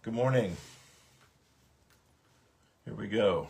Good morning. Here we go.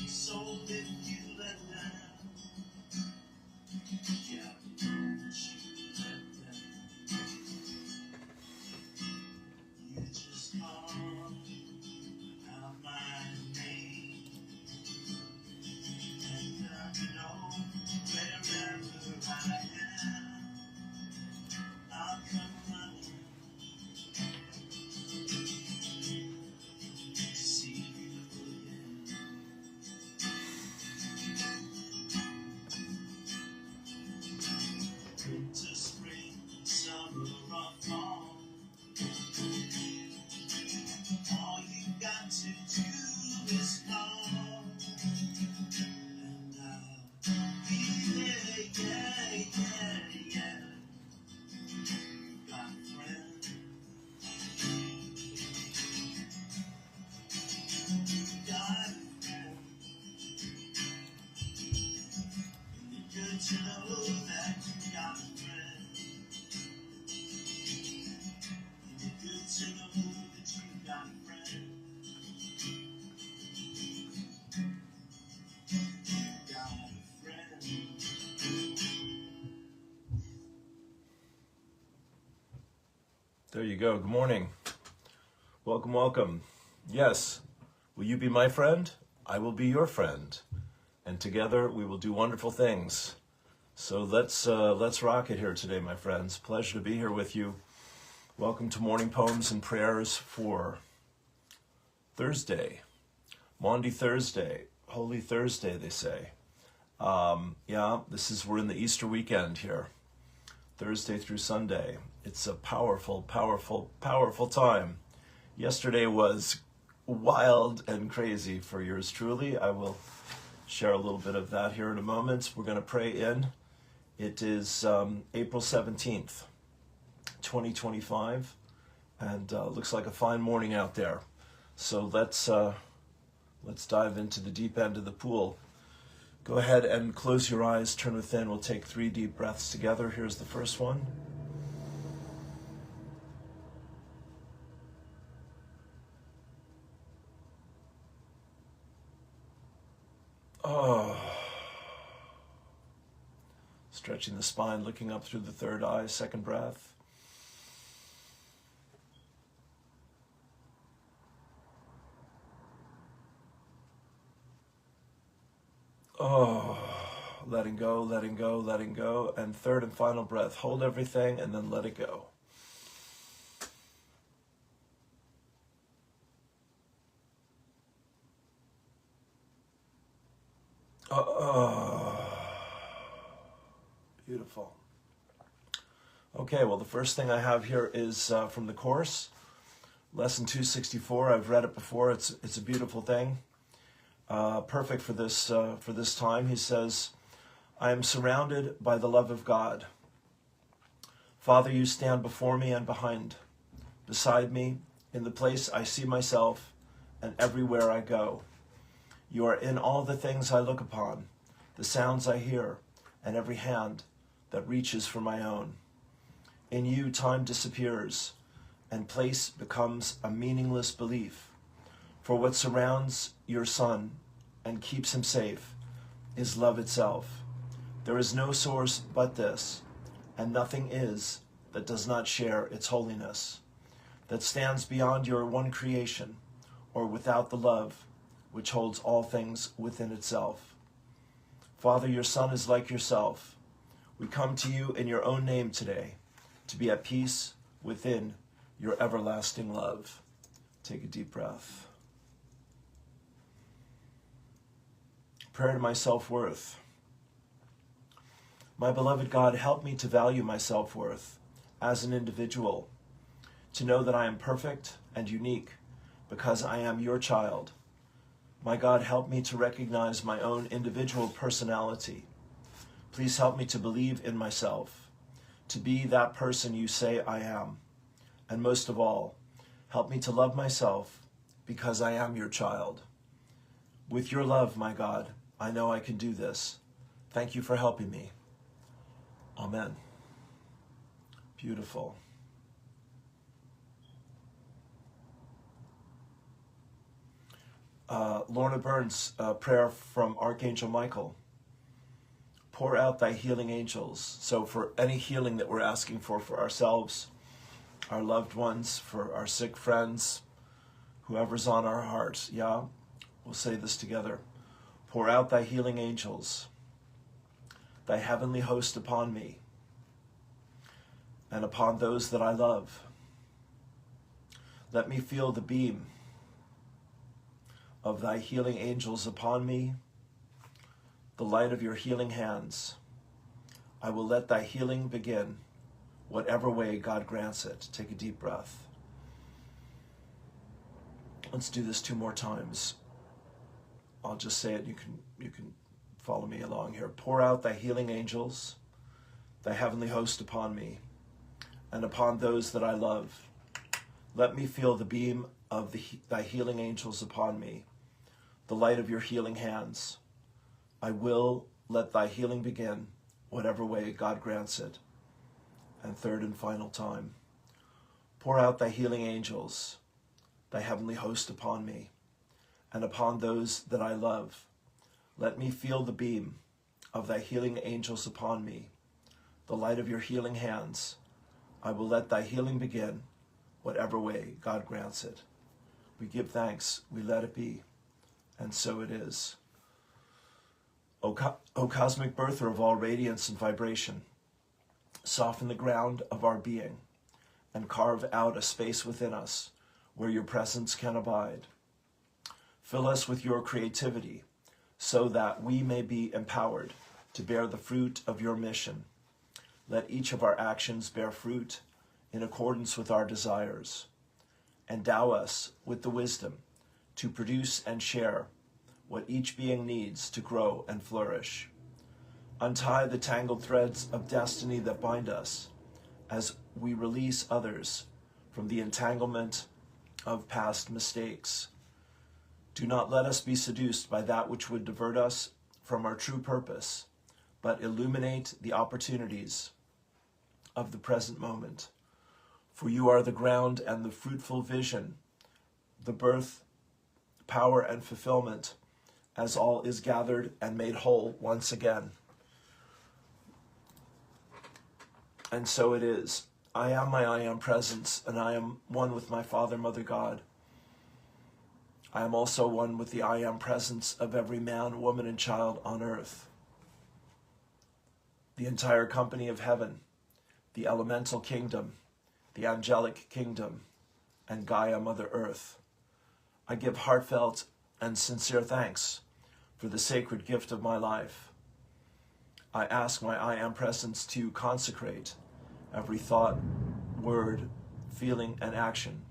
So There you go. Good morning. Welcome, welcome. Yes, will you be my friend? I will be your friend. And together we will do wonderful things. So let's rock it here today, my friends. Pleasure to be here with you. Welcome to Morning Poems and Prayers for Thursday. Maundy Thursday. Holy Thursday, they say. We're in the Easter weekend here. Thursday through Sunday. It's a powerful, powerful, powerful time. Yesterday was wild and crazy for yours truly. I will share a little bit of that here in a moment. We're going to pray in. It is April 17th, 2025, and looks like a fine morning out there. So let's dive into the deep end of the pool. Go ahead and close your eyes, turn within. We'll take 3 deep breaths together. Here's the first one. Stretching the spine, looking up through the third eye. Second breath. Letting go, letting go, letting go. And third and final breath. Hold everything and then let it go. Beautiful. Okay, well, the first thing I have here is from the course, lesson 264. I've read it before. It's a beautiful thing. Perfect for this time. He says, I am surrounded by the love of God. Father, you stand before me and behind, beside me, in the place I see myself, and everywhere I go. You are in all the things I look upon, the sounds I hear, and every hand that reaches for my own. In you, time disappears, and place becomes a meaningless belief. For what surrounds your Son and keeps him safe is love itself. There is no source but this, and nothing is that does not share its holiness, that stands beyond your one creation, or without the love which holds all things within itself. Father, your Son is like yourself. We come to you in your own name today, to be at peace within your everlasting love. Take a deep breath. Prayer to my self-worth. My beloved God, help me to value my self-worth as an individual, to know that I am perfect and unique because I am your child. My God, help me to recognize my own individual personality. Please help me to believe in myself, to be that person you say I am. And most of all, help me to love myself because I am your child. With your love, my God, I know I can do this. Thank you for helping me. Amen. Beautiful. Lorna Burns, prayer from Archangel Michael. Pour out thy healing angels. So for any healing that we're asking for ourselves, our loved ones, for our sick friends, whoever's on our heart, we'll say this together. Pour out thy healing angels, thy heavenly host upon me, and upon those that I love. Let me feel the beam of thy healing angels upon me, the light of your healing hands. I will let thy healing begin, whatever way God grants it. Take a deep breath. Let's do this 2 more times. I'll just say it. You can follow me along here. Pour out thy healing angels, thy heavenly host upon me, and upon those that I love. Let me feel the beam of thy healing angels upon me, the light of your healing hands. I will let thy healing begin, whatever way God grants it. And third and final time, pour out thy healing angels, thy heavenly host upon me, and upon those that I love. Let me feel the beam of thy healing angels upon me, the light of your healing hands. I will let thy healing begin, whatever way God grants it. We give thanks, we let it be, and so it is. O cosmic birther of all radiance and vibration, soften the ground of our being and carve out a space within us where your presence can abide. Fill us with your creativity so that we may be empowered to bear the fruit of your mission. Let each of our actions bear fruit in accordance with our desires. Endow us with the wisdom to produce and share what each being needs to grow and flourish. Untie the tangled threads of destiny that bind us as we release others from the entanglement of past mistakes. Do not let us be seduced by that which would divert us from our true purpose, but illuminate the opportunities of the present moment. For you are the ground and the fruitful vision, the birth, power, and fulfillment, as all is gathered and made whole once again. And so it is. I am my I am presence, and I am one with my Father, Mother, God. I am also one with the I am presence of every man, woman, and child on earth. The entire company of heaven, the elemental kingdom, the angelic kingdom, and Gaia, Mother Earth. I give heartfelt and sincere thanks for the sacred gift of my life. I ask my I am presence to consecrate every thought, word, feeling, and action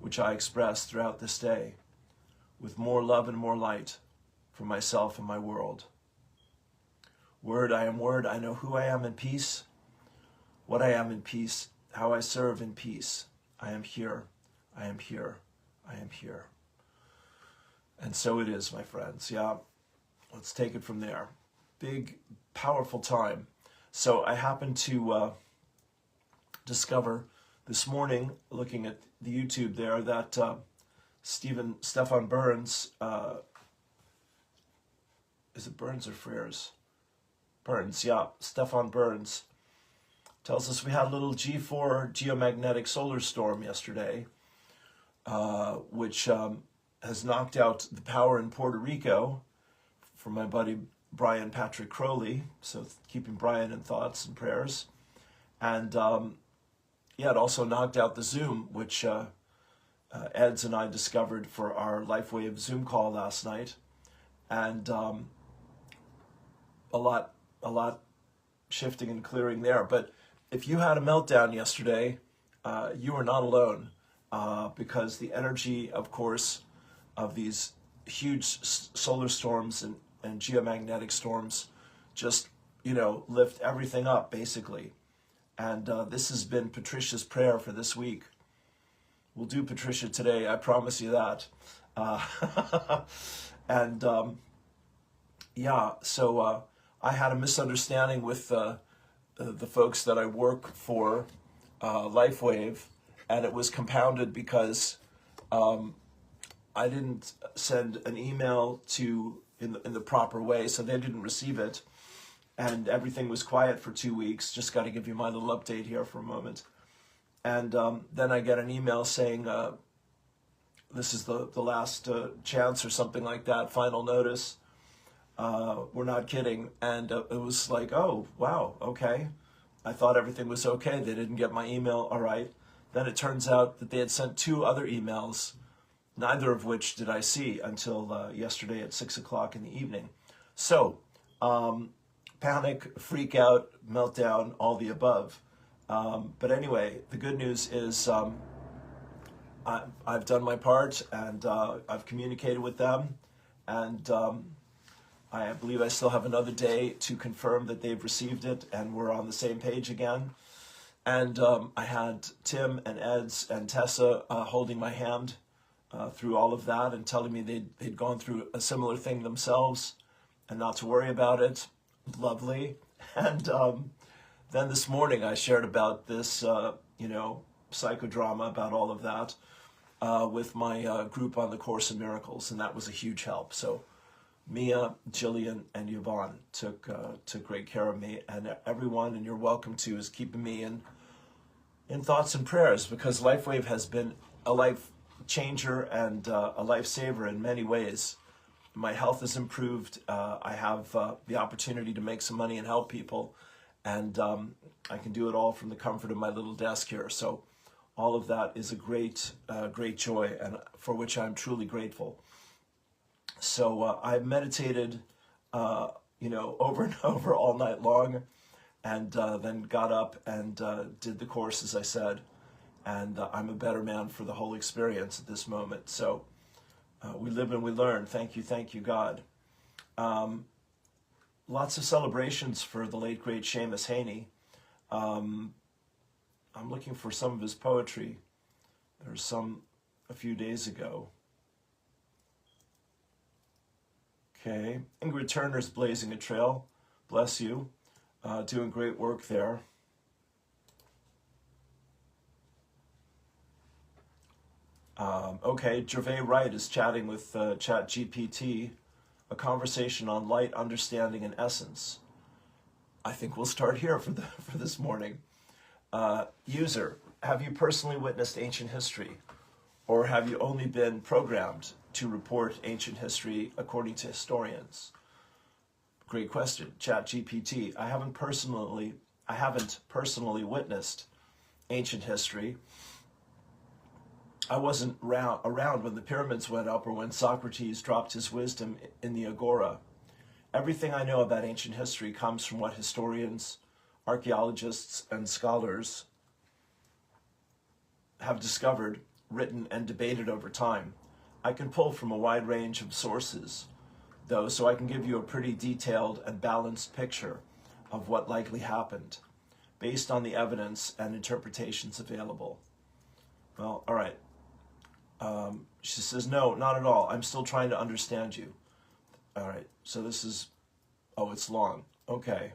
which I express throughout this day with more love and more light for myself and my world. Word, I am word. I know who I am in peace, what I am in peace, how I serve in peace. I am here. I am here. I am here. And so it is, my friends. Yeah, let's take it from there. Big, powerful time. So I happened to discover this morning, looking at the YouTube there, that Stefan Burns, is it Burns or Frears? Burns, yeah, Stefan Burns tells us we had a little G4 geomagnetic solar storm yesterday, which has knocked out the power in Puerto Rico for my buddy Brian Patrick Crowley, so keeping Brian in thoughts and prayers. And yeah, it also knocked out the Zoom, which Eds and I discovered for our LifeWave Zoom call last night. And a lot shifting and clearing there. But if you had a meltdown yesterday, you are not alone, because the energy, of course, of these huge solar storms and geomagnetic storms just, lift everything up, basically. And this has been Patricia's prayer for this week. We'll do Patricia today, I promise you that. And yeah, so I had a misunderstanding with the folks that I work for, LifeWave, and it was compounded because I didn't send an email in the proper way, so they didn't receive it, and everything was quiet for 2 weeks. Just got to give you my little update here for a moment. And then I get an email saying this is the last chance or something like that, final notice. We're not kidding. And it was like, oh, wow, okay. I thought everything was okay. They didn't get my email, all right. Then it turns out that they had sent 2 other emails, neither of which did I see until yesterday at 6 o'clock in the evening. So, panic, freak out, meltdown, all the above. But anyway, the good news is I've done my part, and I've communicated with them, and I believe I still have another day to confirm that they've received it and we're on the same page again. And I had Tim and Eds and Tessa holding my hand through all of that and telling me they'd gone through a similar thing themselves and not to worry about it. Lovely. And then this morning I shared about this, psychodrama, about all of that with my group on the Course in Miracles, and that was a huge help. So Mia, Jillian, and Yvonne took great care of me, and everyone, and you're welcome to, is keeping me in thoughts and prayers, because LifeWave has been a life changer and a lifesaver in many ways. My health has improved. I have the opportunity to make some money and help people, and I can do it all from the comfort of my little desk here. So all of that is a great joy, and for which I'm truly grateful. So I meditated, over and over all night long, and then got up and did the course, as I said, and I'm a better man for the whole experience at this moment. So we live and we learn. Thank you, God. Lots of celebrations for the late, great Seamus Heaney. I'm looking for some of his poetry. There's some a few days ago. Okay, Ingrid Turner's blazing a trail. Bless you. Doing great work there. Okay, Gervais Wright is chatting with ChatGPT, a conversation on light, understanding, and essence. I think we'll start here for this morning. User, have you personally witnessed ancient history, or have you only been programmed to report ancient history according to historians? Great question. ChatGPT, I haven't personally witnessed ancient history. I wasn't around when the pyramids went up or when Socrates dropped his wisdom in the agora. Everything I know about ancient history comes from what historians, archaeologists, and scholars have discovered, written, and debated over time. I can pull from a wide range of sources, though, so I can give you a pretty detailed and balanced picture of what likely happened, based on the evidence and interpretations available. Well, all right. She says, no, not at all. I'm still trying to understand you. All right, so this is, oh, it's long. Okay.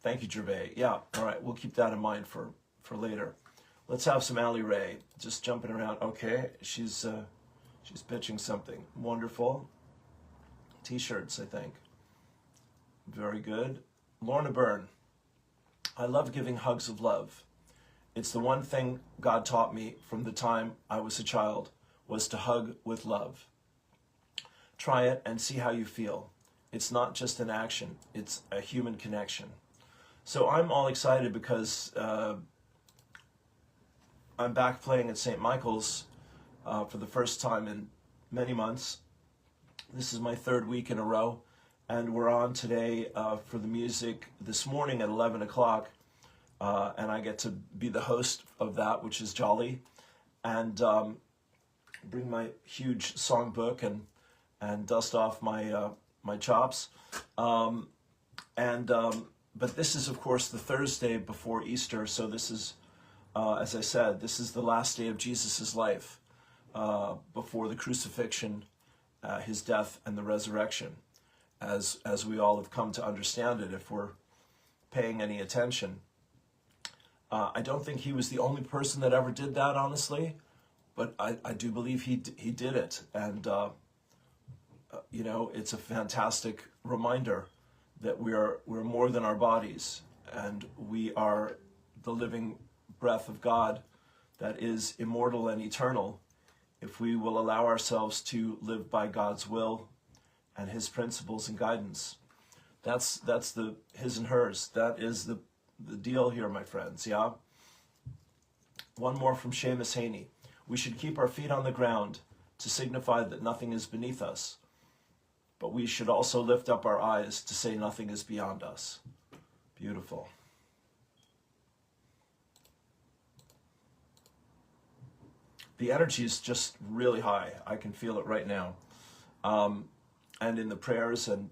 Thank you, Gervais. Yeah, all right, we'll keep that in mind for later. Let's have some Allie Ray just jumping around. Okay, she's pitching something. Wonderful. T-shirts, I think. Very good. Lorna Byrne. I love giving hugs of love. It's the one thing God taught me from the time I was a child, was to hug with love. Try it and see how you feel. It's not just an action, it's a human connection. So I'm all excited because I'm back playing at St. Michael's for the first time in many months. This is my third week in a row, and we're on today for the music this morning at 11 o'clock. And I get to be the host of that, which is jolly, and bring my huge songbook and dust off my chops. But this is, of course, the Thursday before Easter, so this is, as I said, this is the last day of Jesus' life before the crucifixion, his death, and the resurrection, as we all have come to understand it if we're paying any attention. I don't think he was the only person that ever did that, honestly, but I do believe he did it. And, it's a fantastic reminder that we're more than our bodies, and we are the living breath of God that is immortal and eternal if we will allow ourselves to live by God's will and his principles and guidance. That's the his and hers. That is the deal here, my friends, yeah? One more from Seamus Heaney. We should keep our feet on the ground to signify that nothing is beneath us, but we should also lift up our eyes to say nothing is beyond us. Beautiful. The energy is just really high. I can feel it right now. And in the prayers and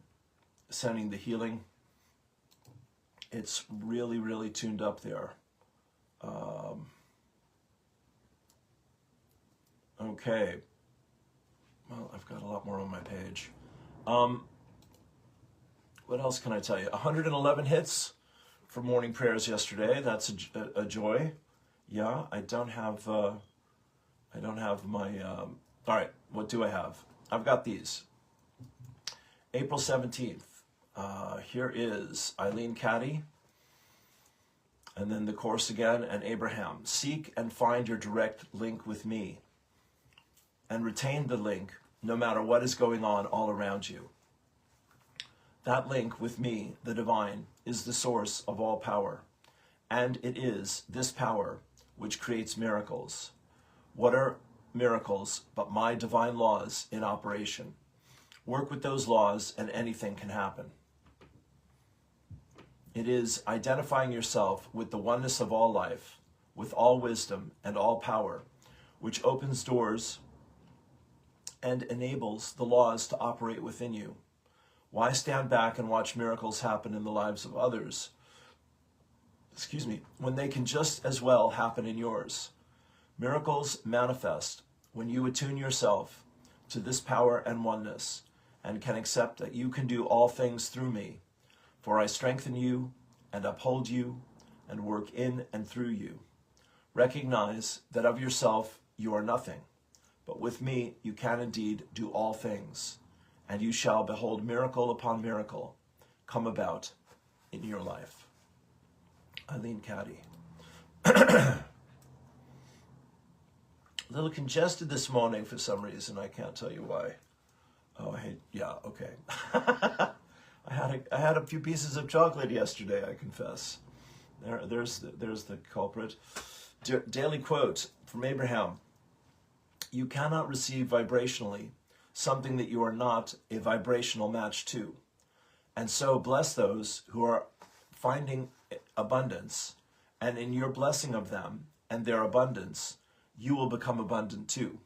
sending the healing, it's really, really tuned up there. Okay. Well, I've got a lot more on my page. What else can I tell you? 111 hits for morning prayers yesterday. That's a joy. Yeah, I don't have my, all right, what do I have? I've got these. April 17th. Here is Eileen Caddy. And then the Course again, and Abraham. Seek and find your direct link with me, and retain the link no matter what is going on all around you. That link with me, the divine, is the source of all power, and it is this power which creates miracles. What are miracles but my divine laws in operation? Work with those laws and anything can happen. It is identifying yourself with the oneness of all life, with all wisdom and all power, which opens doors and enables the laws to operate within you. Why stand back and watch miracles happen in the lives of others, when they can just as well happen in yours? Miracles manifest when you attune yourself to this power and oneness, and can accept that you can do all things through me. For I strengthen you and uphold you and work in and through you. Recognize that of yourself you are nothing, but with me you can indeed do all things, and you shall behold miracle upon miracle come about in your life. Eileen Caddy. A little congested this morning for some reason. I can't tell you why. Oh, okay. I had a few pieces of chocolate yesterday, I confess. There's the culprit. Daily quote from Abraham. You cannot receive vibrationally something that you are not a vibrational match to. And so bless those who are finding abundance, and in your blessing of them and their abundance, you will become abundant too.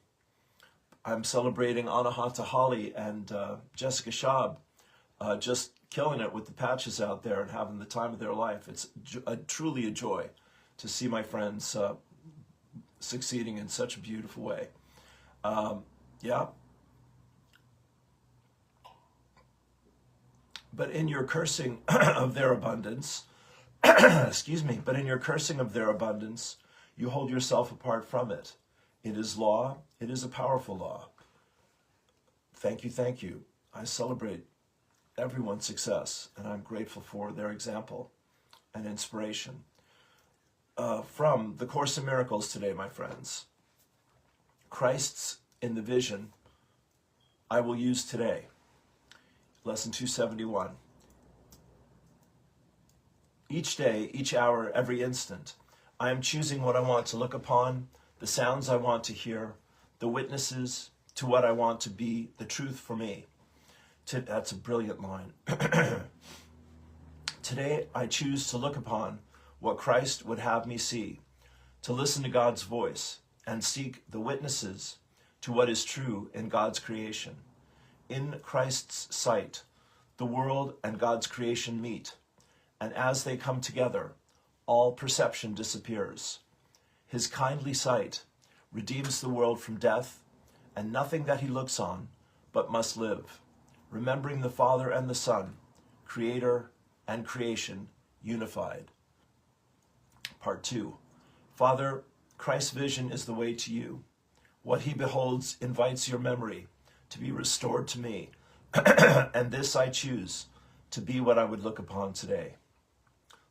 I'm celebrating Anahata Holly and Jessica Schaub, just killing it with the patches out there and having the time of their life. It's truly a joy to see my friends succeeding in such a beautiful way. But in your cursing of their abundance, but in your cursing of their abundance, you hold yourself apart from it. It is law. It is a powerful law. Thank you. I celebrate everyone's success, and I'm grateful for their example and inspiration. From the Course in Miracles today, my friends. Christ's in the vision I will use today. Lesson 271. Each day, each hour, every instant, I am choosing what I want to look upon, the sounds I want to hear, the witnesses to what I want to be, the truth for me. That's a brilliant line. Today, I choose to look upon what Christ would have me see, to listen to God's voice, and seek the witnesses to what is true in God's creation. In Christ's sight, the world and God's creation meet, and as they come together, all perception disappears. His kindly sight redeems the world from death, and nothing that he looks on but must live, remembering the Father and the Son, Creator and creation unified. Part 2. Father, Christ's vision is the way to you. What he beholds invites your memory to be restored to me, and this I choose to be what I would look upon today.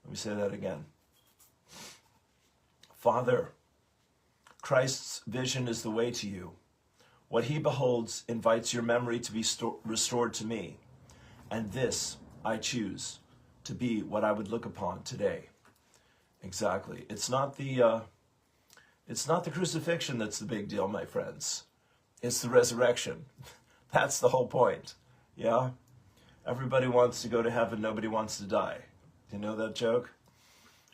Let me say that again. Father, Christ's vision is the way to you. What he beholds invites your memory to be restored to me, and this I choose to be what I would look upon today. Exactly. It's not the crucifixion that's the big deal, my friends. It's the resurrection. That's the whole point. Yeah? Everybody wants to go to heaven. Nobody wants to die. Do you know that joke?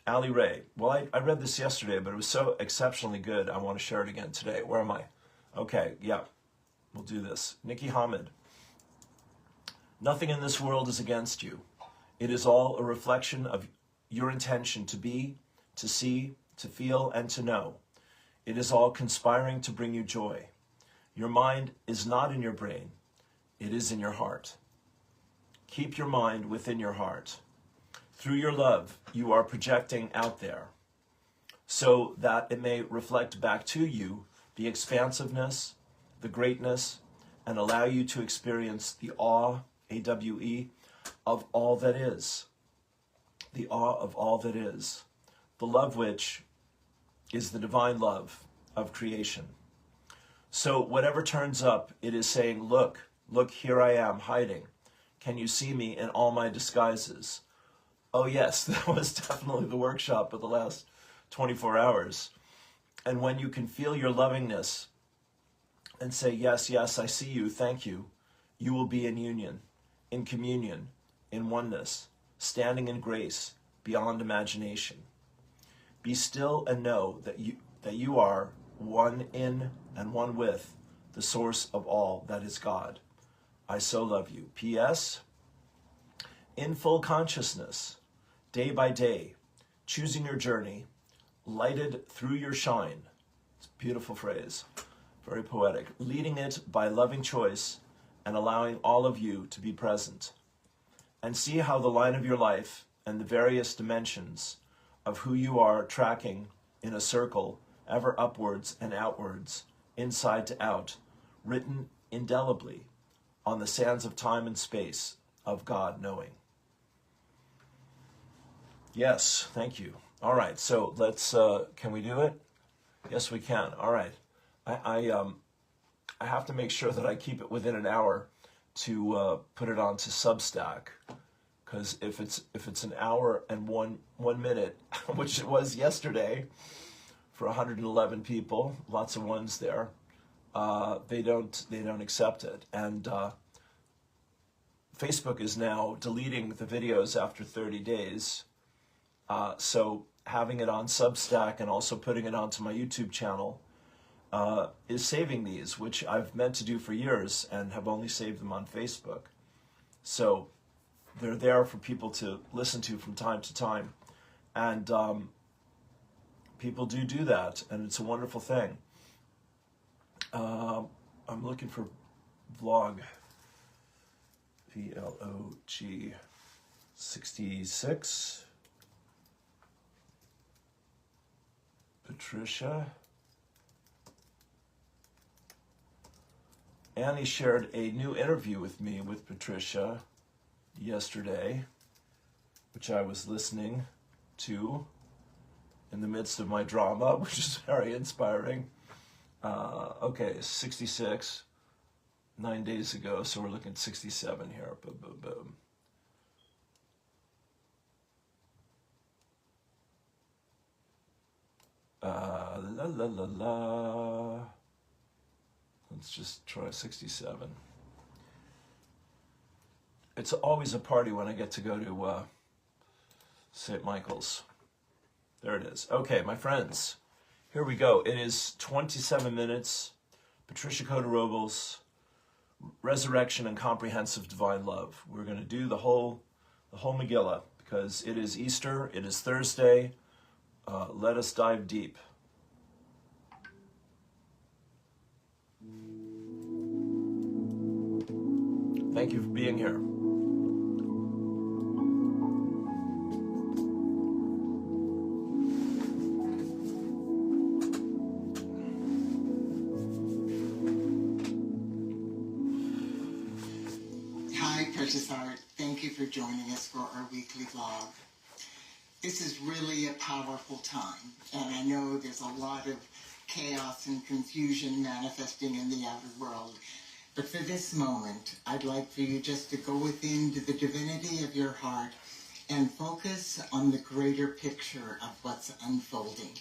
Ali Ray. Well, I read this yesterday, but it was so exceptionally good. I want to share it again today. Where am I? Okay, yeah. We'll do this. Nikki Hamid. Nothing in this world is against you. It is all a reflection of your intention to be, to see, to feel, and to know. It is all conspiring to bring you joy. Your mind is not in your brain. It is in your heart. Keep your mind within your heart. Through your love, you are projecting out there so that it may reflect back to you the expansiveness, the greatness, and allow you to experience the awe, A-W-E, of all that is. The awe of all that is. the love which is the divine love of creation. So whatever turns up, it is saying, look, here I am hiding. Can you see me in all my disguises? Oh yes, that was definitely the workshop of the last 24 hours. And when you can feel your lovingness and say, yes, I see you, thank you, you will be in union, in communion, in oneness, standing in grace, beyond imagination. Be still and know that you are one in and one with the source of all that is God. I so love you. P.S. In full consciousness, day by day, choosing your journey, lighted through your shine. It's a beautiful phrase, very poetic. Leading it by loving choice and allowing all of you to be present. And see how the line of your life and the various dimensions of who you are tracking in a circle, ever upwards and outwards, inside to out, written indelibly on the sands of time and space of God knowing. Yes, thank you. All right, so let's, can we do it? Yes, we can. All right. I have to make sure that I keep it within an hour to put it onto Substack, because if it's an hour and one minute, which it was yesterday for 111 people, lots of ones there, they don't accept it. And Facebook is now deleting the videos after 30 days. So having it on Substack and also putting it onto my YouTube channel is saving these, which I've meant to do for years and have only saved them on Facebook. So they're there for people to listen to from time to time. And people do that, and it's a wonderful thing. I'm looking for vlog, VLOG 66. Patricia. Annie shared a new interview with me with Patricia yesterday, which I was listening to in the midst of my drama, which is very inspiring. Okay, 66, 9 days ago, so we're looking at 67 here. Boom, boom, boom. La la la la. Let's just try 67. It's always a party when I get to go to St. Michael's. There it is. Okay, my friends, here we go. It is 27 minutes. Patricia, Cota, Robles, Resurrection and Comprehensive Divine Love. We're going to do the whole Megillah because it is Easter. It is Thursday. Let us dive deep. Thank you for being here. Hi, Precious Heart. Thank you for joining us for our weekly vlog. This is really a powerful time, and I know there's a lot of chaos and confusion manifesting in the outer world. But for this moment, I'd like for you just to go within to the divinity of your heart and focus on the greater picture of what's unfolding.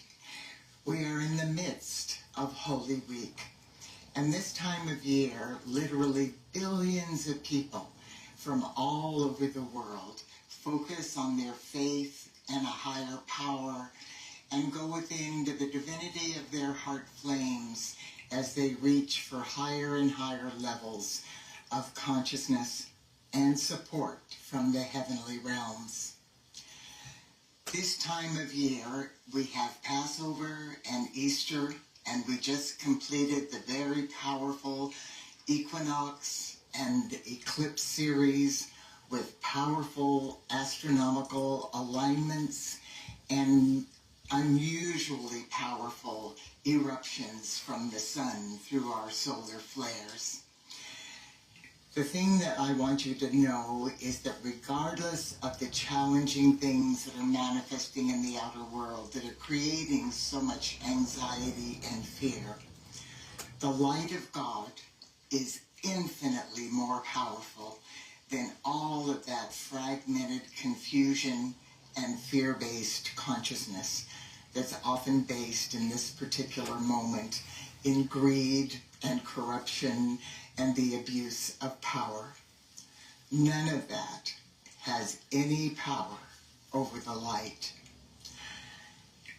We are in the midst of Holy Week, and this time of year, literally billions of people from all over the world focus on their faith and a higher power and go within to the divinity of their heart flames as they reach for higher and higher levels of consciousness and support from the heavenly realms. This time of year, we have Passover and Easter, and we just completed the very powerful equinox and eclipse series with powerful astronomical alignments and unusually powerful eruptions from the sun through our solar flares. The thing that I want you to know is that regardless of the challenging things that are manifesting in the outer world that are creating so much anxiety and fear, the light of God is infinitely more powerful than all of that fragmented confusion and fear-based consciousness that's often based in this particular moment in greed and corruption and the abuse of power. None of that has any power over the light.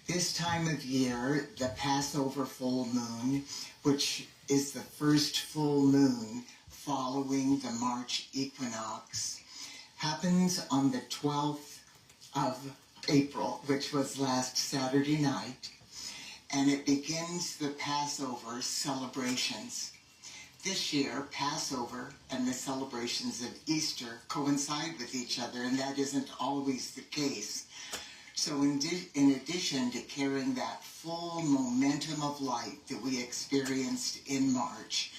This time of year, the Passover full moon, which is the first full moon following the March equinox, happens on the 12th of April, which was last Saturday night, and it begins the Passover celebrations. This year, Passover and the celebrations of Easter coincide with each other, and that isn't always the case. So in addition to carrying that full momentum of light that we experienced in March,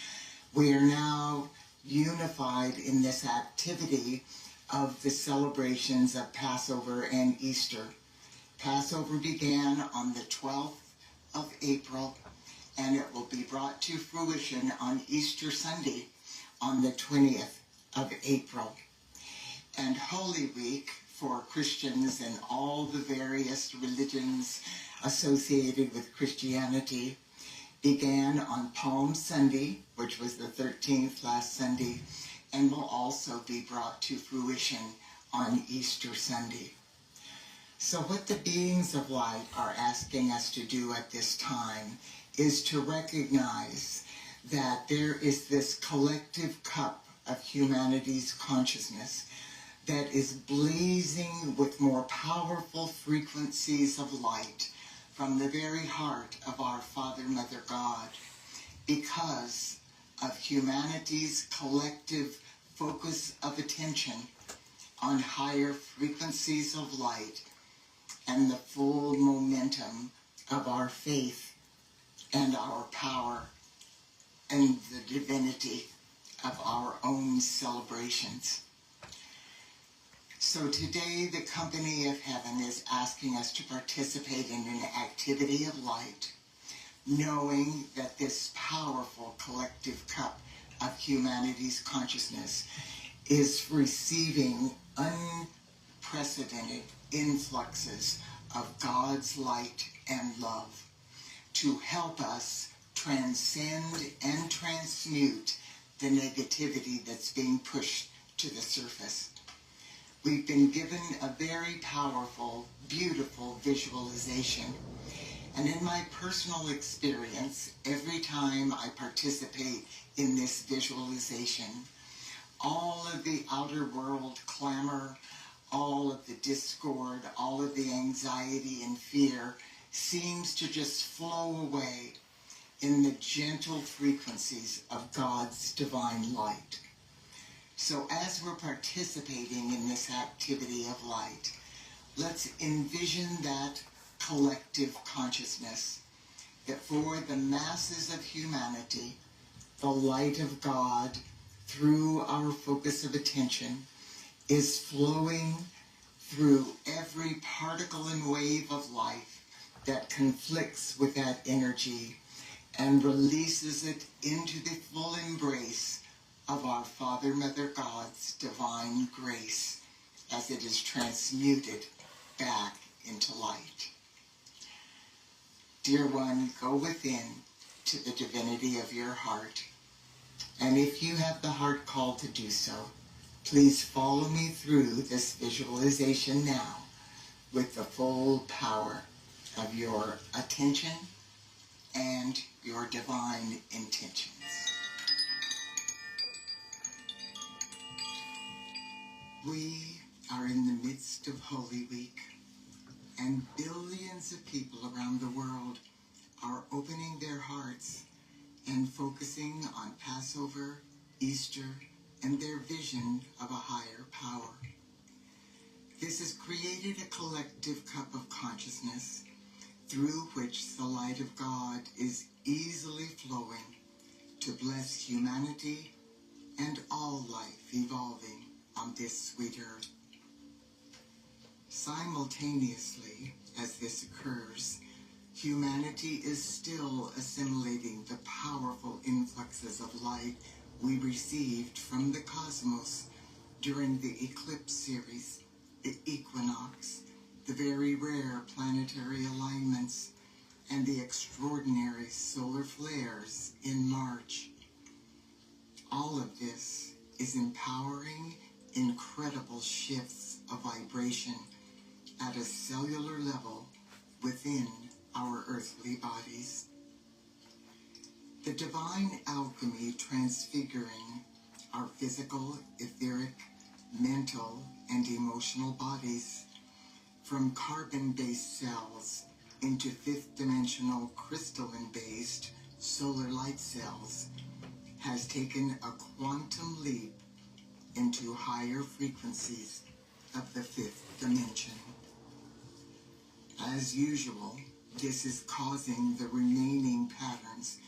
we are now unified in this activity of the celebrations of Passover and Easter. Passover began on the 12th of April, and it will be brought to fruition on Easter Sunday on the 20th of April. And Holy Week for Christians and all the various religions associated with Christianity began on Palm Sunday, which was the 13th last Sunday, and will also be brought to fruition on Easter Sunday. So what the beings of light are asking us to do at this time is to recognize that there is this collective cup of humanity's consciousness that is blazing with more powerful frequencies of light from the very heart of our Father, Mother, God, because of humanity's collective focus of attention on higher frequencies of light and the full momentum of our faith and our power and the divinity of our own celebrations. So today the company of heaven is asking us to participate in an activity of light, knowing that this powerful collective cup of humanity's consciousness is receiving unprecedented influxes of God's light and love to help us transcend and transmute the negativity that's being pushed to the surface. We've been given a very powerful, beautiful visualization. And in my personal experience, every time I participate in this visualization, all of the outer world clamor, all of the discord, all of the anxiety and fear seems to just flow away in the gentle frequencies of God's divine light. So as we're participating in this activity of light, let's envision that collective consciousness that for the masses of humanity, the light of God through our focus of attention is flowing through every particle and wave of life that conflicts with that energy and releases it into the full embrace of our Father, Mother, God's divine grace as it is transmuted back into light. Dear one, go within to the divinity of your heart. And if you have the heart call to do so, please follow me through this visualization now with the full power of your attention and your divine intentions. We are in the midst of Holy Week, and billions of people around the world are opening their hearts and focusing on Passover, Easter, and their vision of a higher power. This has created a collective cup of consciousness through which the light of God is easily flowing to bless humanity and all life evolving on this sweet earth. Simultaneously, as this occurs, humanity is still assimilating the powerful influxes of light we received from the cosmos during the eclipse series, the equinox, the very rare planetary alignments, and the extraordinary solar flares in March. All of this is empowering incredible shifts of vibration at a cellular level within our earthly bodies. The divine alchemy transfiguring our physical, etheric, mental, and emotional bodies from carbon-based cells into fifth-dimensional crystalline-based solar light cells has taken a quantum leap into higher frequencies of the fifth dimension. As usual, this is causing the remaining patterns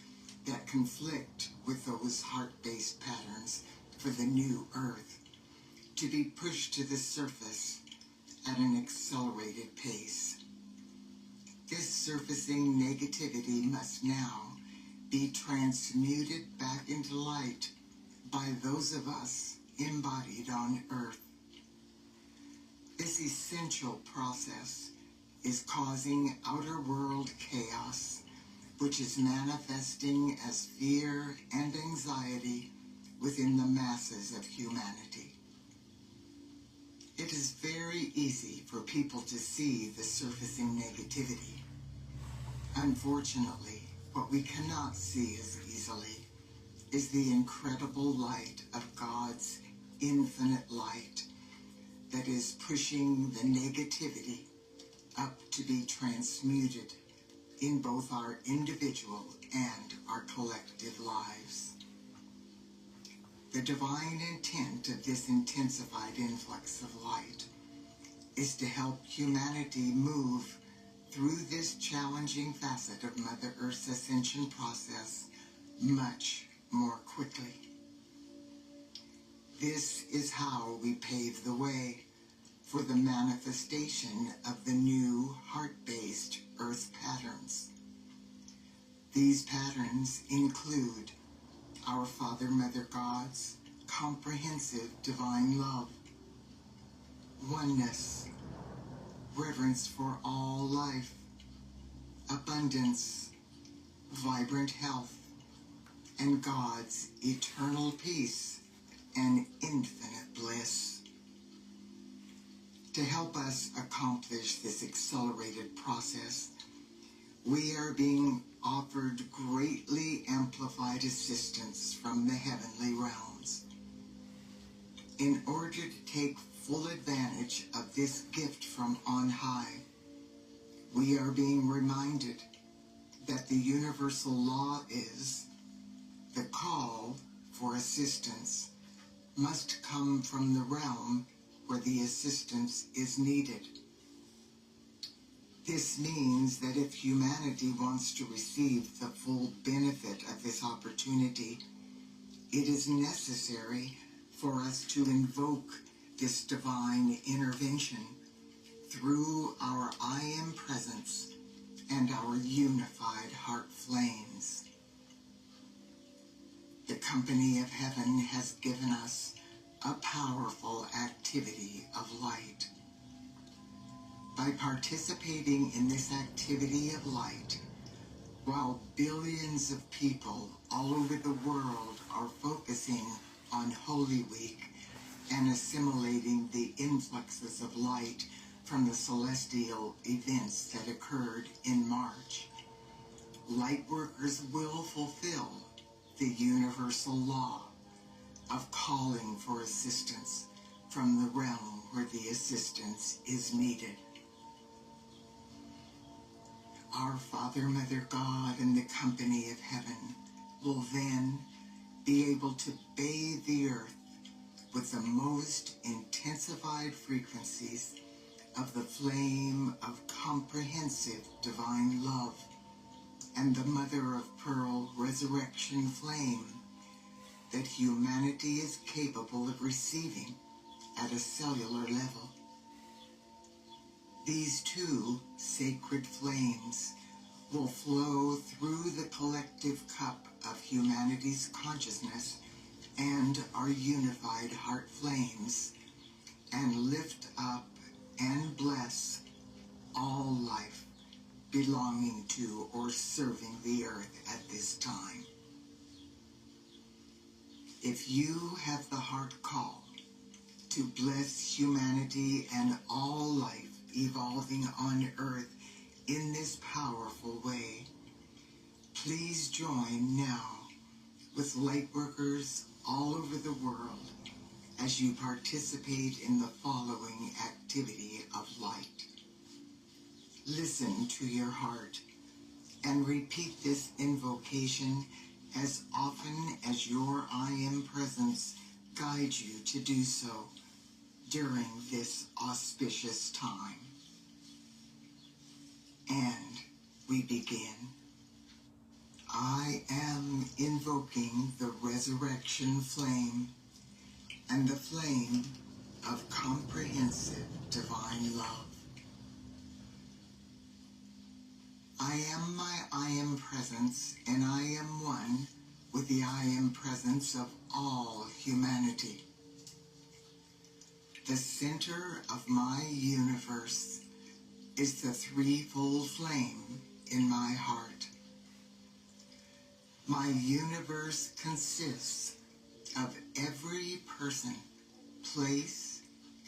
that conflict with those heart-based patterns for the new Earth to be pushed to the surface at an accelerated pace. This surfacing negativity must now be transmuted back into light by those of us embodied on Earth. This essential process is causing outer world chaos, which is manifesting as fear and anxiety within the masses of humanity. It is very easy for people to see the surfacing negativity. Unfortunately, what we cannot see as easily is the incredible light of God's infinite light that is pushing the negativity up to be transmuted in both our individual and our collective lives. The divine intent of this intensified influx of light is to help humanity move through this challenging facet of Mother Earth's ascension process much more quickly. This is how we pave the way for the manifestation of the new heart-based Earth patterns. These patterns include our Father, Mother God's comprehensive divine love, oneness, reverence for all life, abundance, vibrant health, and God's eternal peace and infinite bliss. To help us accomplish this accelerated process, we are being offered greatly amplified assistance from the heavenly realms. In order to take full advantage of this gift from on high, we are being reminded that the universal law is the call for assistance must come from the realm where the assistance is needed. This means that if humanity wants to receive the full benefit of this opportunity, it is necessary for us to invoke this divine intervention through our I Am presence and our unified heart flames. The company of heaven has given us a powerful activity of light. By participating in this activity of light, while billions of people all over the world are focusing on Holy Week and assimilating the influxes of light from the celestial events that occurred in March, light workers will fulfill the universal law of calling for assistance from the realm where the assistance is needed. Our Father, Mother God, and the company of heaven will then be able to bathe the earth with the most intensified frequencies of the flame of comprehensive divine love and the mother of pearl resurrection flame that humanity is capable of receiving at a cellular level. These two sacred flames will flow through the collective cup of humanity's consciousness and our unified heart flames, and lift up and bless all life belonging to or serving the earth at this time. If you have the heart call to bless humanity and all life evolving on earth in this powerful way, please join now with lightworkers all over the world as you participate in the following activity of light. Listen to your heart and repeat this invocation as often as your I Am presence guides you to do so during this auspicious time. And we begin. I am invoking the resurrection flame and the flame of comprehensive divine love. I am my I Am presence, and I am one with the I Am presence of all humanity. The center of my universe is the threefold flame in my heart. My universe consists of every person, place,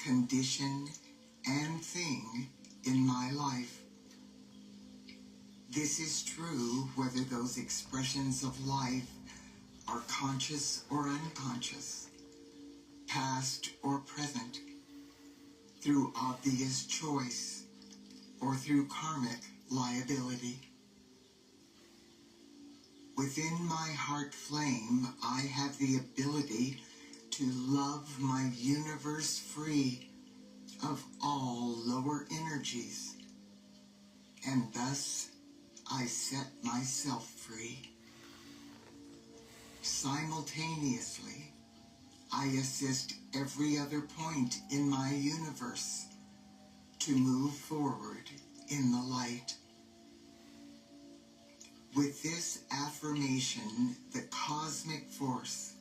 condition, and thing in my life. This is true whether those expressions of life are conscious or unconscious, past or present, through obvious choice or through karmic liability. Within my heart flame, I have the ability to love my universe free of all lower energies, and thus I set myself free. Simultaneously, I assist every other point in my universe to move forward in the light. With this affirmation, the cosmic force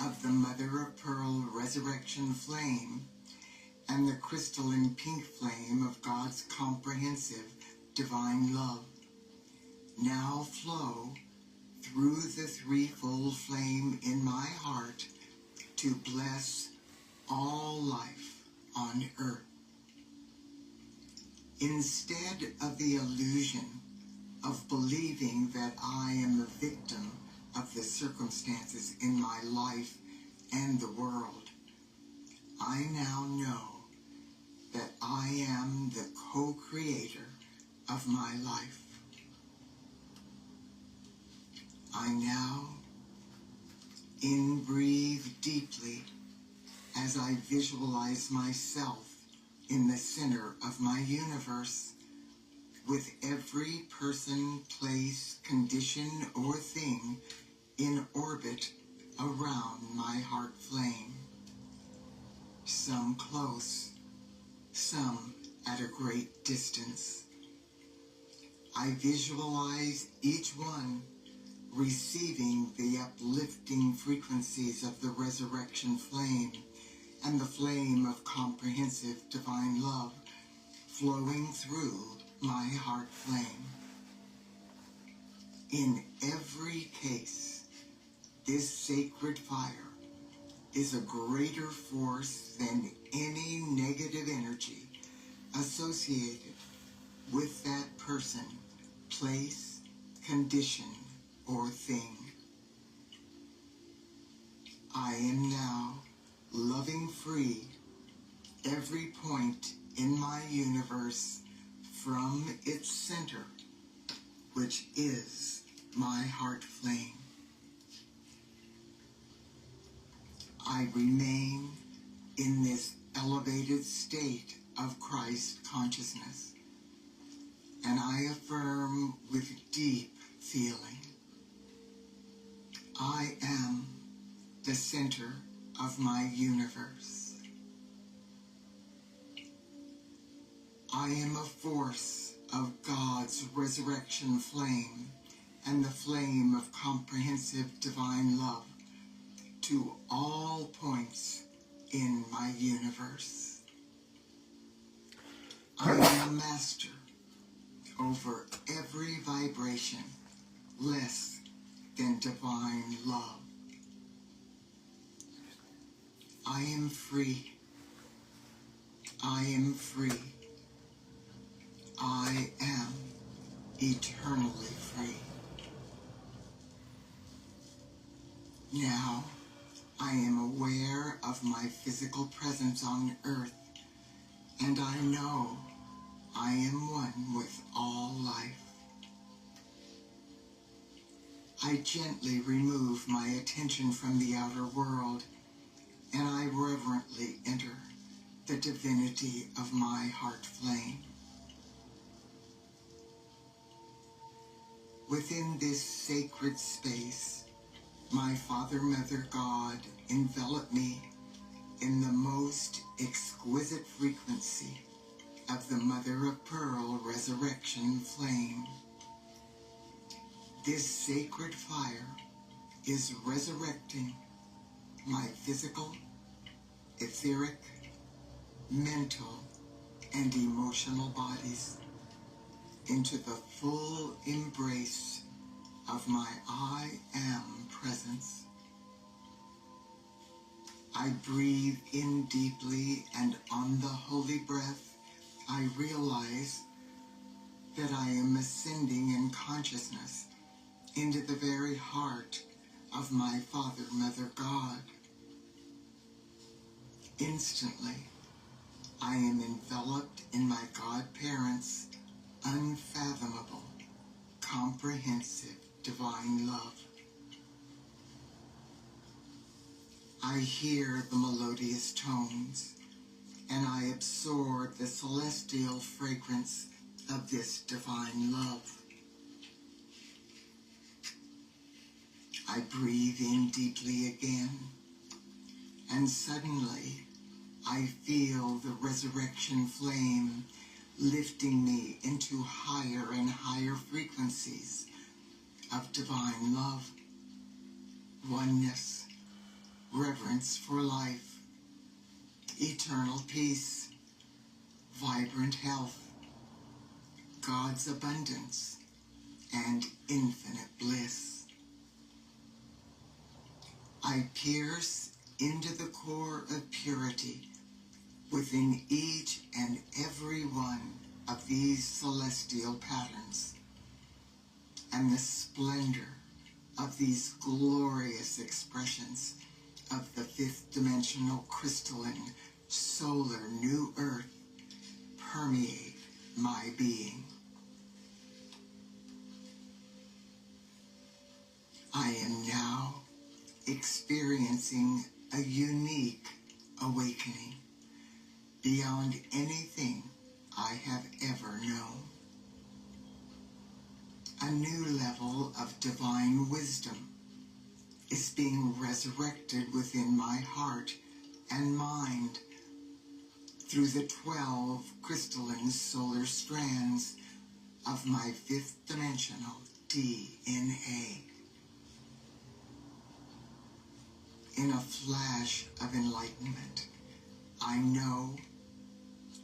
of the Mother of Pearl resurrection flame and the crystalline pink flame of God's comprehensive divine love now flow through the threefold flame in my heart to bless all life on earth. Instead of the illusion of believing that I am a victim of the circumstances in my life and the world, I now know that I am the co-creator of my life. I now in-breathe deeply as I visualize myself in the center of my universe, with every person, place, condition, or thing in orbit around my heart flame. Some close, some at a great distance. I visualize each one receiving the uplifting frequencies of the resurrection flame and the flame of comprehensive divine love flowing through my heart flame. In every case, this sacred fire is a greater force than any negative energy associated with that person, place, condition, or thing. I am now loving free every point in my universe from its center, which is my heart flame. I remain in this elevated state of Christ consciousness, and I affirm with deep feeling, I am the center of my universe. I am a force of God's resurrection flame and the flame of comprehensive divine love to all points in my universe. I am a master over every vibration less than divine love. I am free. I am free. I am eternally free. Now, I am aware of my physical presence on earth, and I know I am one with all life. I gently remove my attention from the outer world, and I reverently enter the divinity of my heart flame. Within this sacred space, my Father, Mother, God envelop me in the most exquisite frequency of the Mother of Pearl resurrection flame. This sacred fire is resurrecting my physical, etheric, mental, and emotional bodies into the full embrace of my I am presence. I breathe in deeply, and on the holy breath, I realize that I am ascending in consciousness into the very heart of my Father, Mother, God. Instantly, I am enveloped in my godparents' unfathomable, comprehensive divine love. I hear the melodious tones, and I absorb the celestial fragrance of this divine love. I breathe in deeply again, and suddenly I feel the resurrection flame lifting me into higher and higher frequencies of divine love, oneness, reverence for life, eternal peace, vibrant health, God's abundance, and infinite bliss. I pierce into the core of purity within each and every one of these celestial patterns, and the splendor of these glorious expressions of the fifth dimensional crystalline solar new earth permeate my being. I am now experiencing a unique awakening beyond anything I have ever known. A new level of divine wisdom is being resurrected within my heart and mind through the 12 crystalline solar strands of my fifth dimensional DNA. In a flash of enlightenment, I know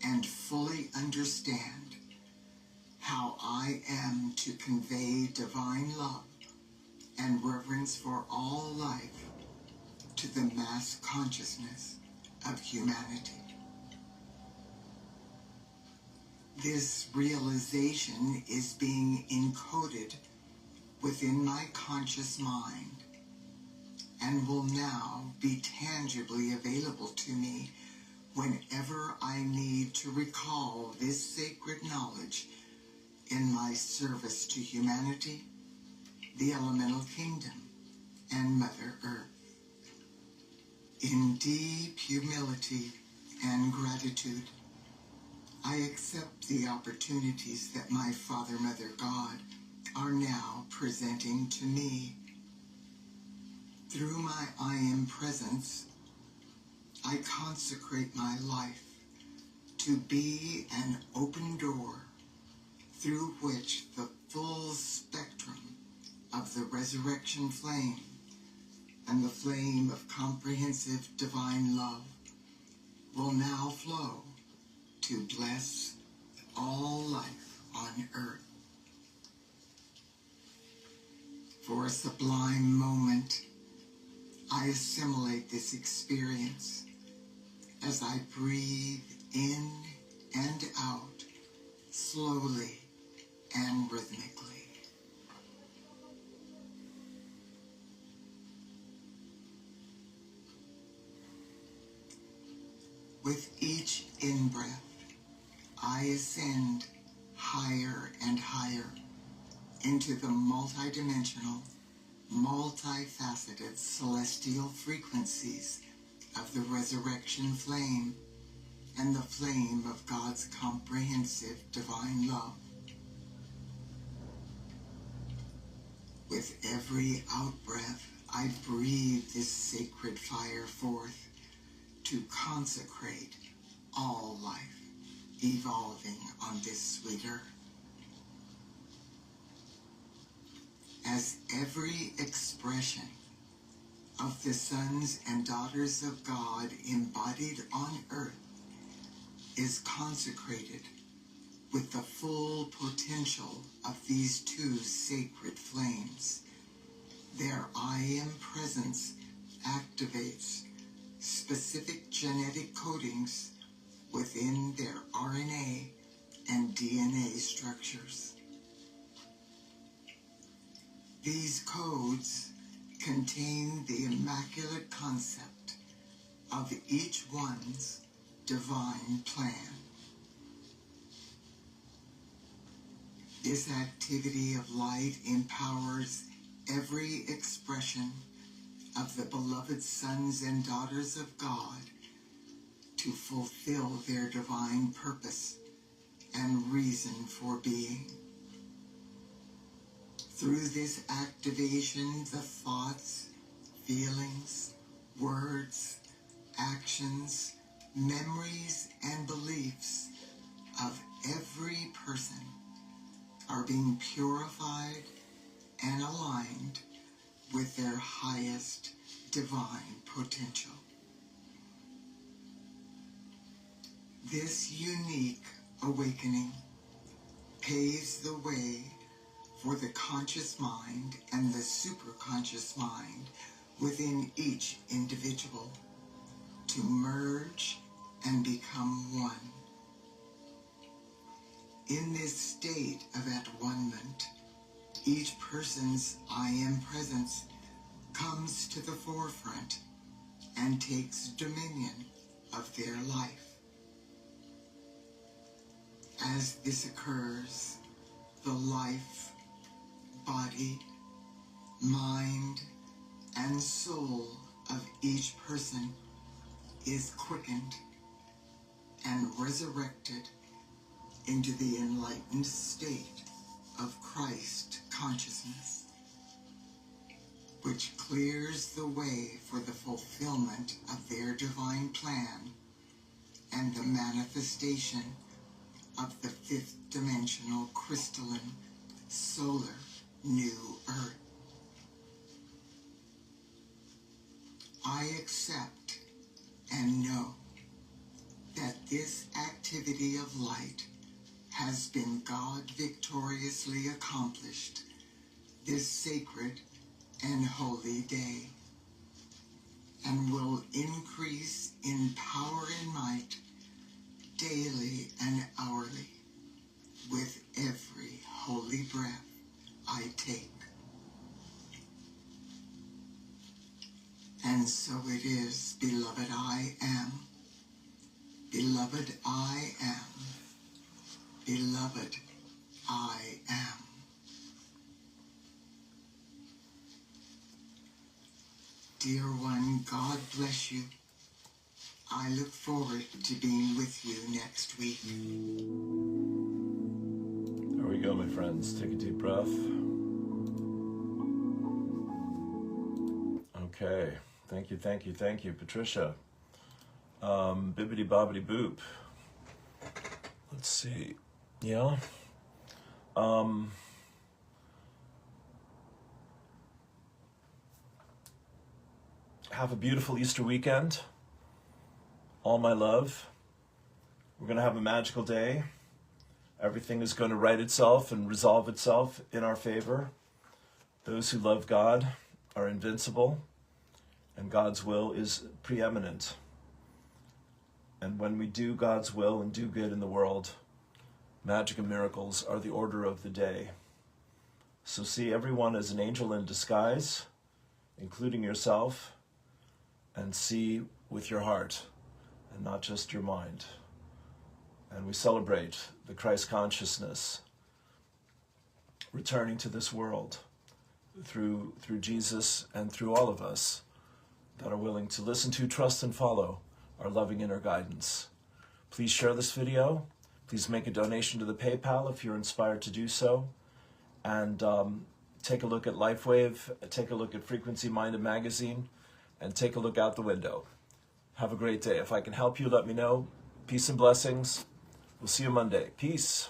and fully understand how I am to convey divine love and reverence for all life to the mass consciousness of humanity. This realization is being encoded within my conscious mind and will now be tangibly available to me whenever I need to recall this sacred knowledge in my service to humanity, the elemental kingdom, and Mother Earth. In deep humility and gratitude, I accept the opportunities that my Father, Mother, God are now presenting to me. Through my I am presence, I consecrate my life to be an open door through which the full spectrum of the resurrection flame and the flame of comprehensive divine love will now flow to bless all life on earth. For a sublime moment, I assimilate this experience as I breathe in and out slowly and rhythmically. With each in-breath, I ascend higher and higher into the multidimensional, multifaceted celestial frequencies of the resurrection flame and the flame of God's comprehensive divine love. With every out-breath, I breathe this sacred fire forth to consecrate all life evolving on this sweet earth. As every expression of the sons and daughters of God embodied on earth is consecrated with the full potential of these two sacred flames, their I am presence activates specific genetic codings within their RNA and DNA structures. These codes contain the immaculate concept of each one's divine plan. This activity of light empowers every expression of the beloved sons and daughters of God to fulfill their divine purpose and reason for being. Through this activation, the thoughts, feelings, words, actions, memories, and beliefs of every person are being purified and aligned with their highest divine potential. This unique awakening paves the way for the conscious mind and the superconscious mind within each individual to merge and become one. In this state of at-one-ment, each person's I am presence comes to the forefront and takes dominion of their life. As this occurs, the life, body, mind, and soul of each person is quickened and resurrected into the enlightened state of Christ consciousness, which clears the way for the fulfillment of their divine plan and the manifestation of the fifth dimensional crystalline solar new earth. I accept and know that this activity of light has been God victoriously accomplished this sacred and holy day, and will increase in power and might daily and hourly with every holy breath I take. And so it is, beloved I am. Beloved I am. Beloved I am. Dear one, God bless you. I look forward to being with you next week. There we go, my friends. Take a deep breath. Okay. Thank you, thank you, thank you, Patricia. Bibbidi bobbidi boop. Let's see. Yeah. Have a beautiful Easter weekend. All my love. We're going to have a magical day. Everything is going to right itself and resolve itself in our favor. Those who love God are invincible, and God's will is preeminent. And when we do God's will and do good in the world, magic and miracles are the order of the day. So see everyone as an angel in disguise, including yourself, and see with your heart and not just your mind. And we celebrate the Christ consciousness returning to this world through Jesus and through all of us that are willing to listen to, trust, and follow our loving inner guidance. Please share this video. Please make a donation to the PayPal if you're inspired to do so. And take a look at LifeWave, take a look at Frequency Minded Magazine, and take a look out the window. Have a great day. If I can help you, let me know. Peace and blessings. We'll see you Monday. Peace.